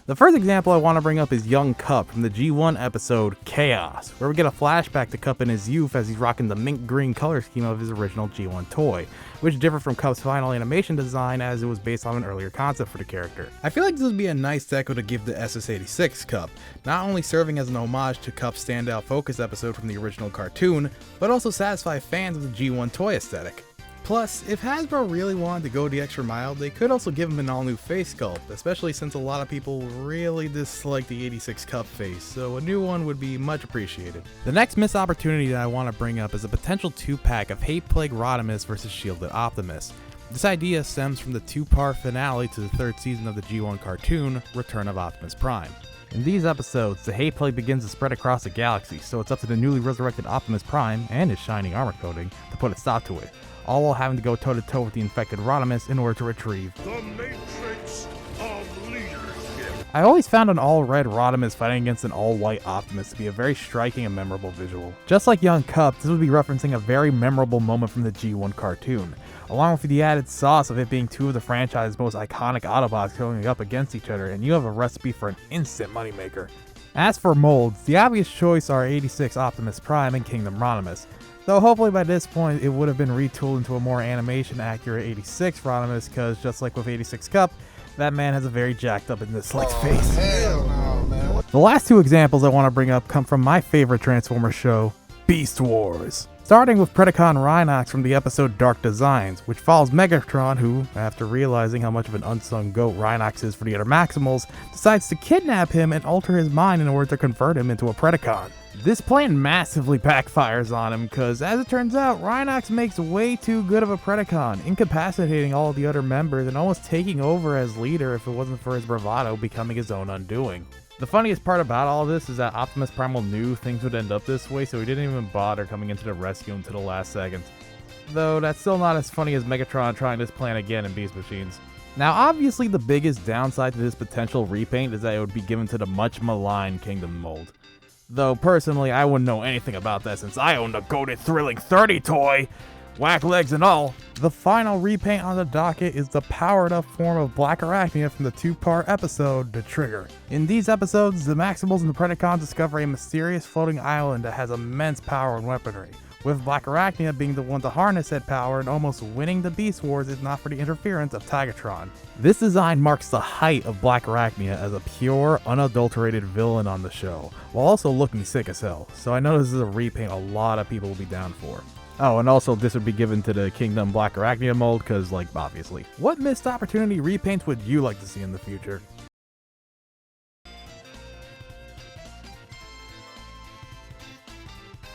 The first example I want to bring up is young Cup from the G1 episode Chaos, where we get a flashback to Cup in his youth as he's rocking the mint green color scheme of his original G1 toy, which differed from Cup's final animation design as it was based on an earlier concept for the character. I feel like this would be a nice deco to give the SS86 Cup, not only serving as an homage to Cup's standout focus episode from the original cartoon, but also satisfy fans of the G1 toy aesthetic. Plus, if Hasbro really wanted to go the extra mile, they could also give him an all-new face sculpt, especially since a lot of people really dislike the 86 Cup face, so a new one would be much appreciated. The next missed opportunity that I want to bring up is a potential 2-pack of Hate Plague Rodimus vs Shielded Optimus. This idea stems from the 2-part finale to the 3rd season of the G1 cartoon, Return of Optimus Prime. In these episodes, the hate plague begins to spread across the galaxy, so it's up to the newly resurrected Optimus Prime and his shining armor coating to put a stop to it, all while having to go toe-to-toe with the infected Rodimus in order to retrieve the Matrix of Leadership. I always found an all-red Rodimus fighting against an all-white Optimus to be a very striking and memorable visual. Just like young Cup, this would be referencing a very memorable moment from the G1 cartoon, along with the added sauce of it being two of the franchise's most iconic Autobots going up against each other, and you have a recipe for an instant moneymaker. As for molds, the obvious choice are 86 Optimus Prime and Kingdom Rodimus, though hopefully by this point it would have been retooled into a more animation accurate 86 Rodimus, because just like with 86 Cup, that man has a very jacked up and disliked face. Hell no, man. The last two examples I want to bring up come from my favorite Transformers show, Beast Wars. Starting with Predacon Rhinox from the episode Dark Designs, which follows Megatron who, after realizing how much of an unsung goat Rhinox is for the other Maximals, decides to kidnap him and alter his mind in order to convert him into a Predacon. This plan massively backfires on him because, as it turns out, Rhinox makes way too good of a Predacon, incapacitating all of the other members and almost taking over as leader if it wasn't for his bravado becoming his own undoing. The funniest part about all this is that Optimus Primal knew things would end up this way, so he didn't even bother coming into the rescue until the last second. Though that's still not as funny as Megatron trying this plan again in Beast Machines. Now obviously the biggest downside to this potential repaint is that it would be given to the much maligned Kingdom mold. Though personally I wouldn't know anything about that since I own the goated Thrilling 30 toy, whack legs and all. The final repaint on the docket is the powered up form of Black Arachnia from the 2-part episode, The Trigger. In these episodes, the Maximals and the Predacons discover a mysterious floating island that has immense power and weaponry, with Black Arachnia being the one to harness that power and almost winning the Beast Wars if not for the interference of Tigatron. This design marks the height of Black Arachnia as a pure, unadulterated villain on the show, while also looking sick as hell, so I know this is a repaint a lot of people will be down for. Oh, and also this would be given to the Kingdom Black Arachnia mold, because, like, obviously. What missed opportunity repaints would you like to see in the future?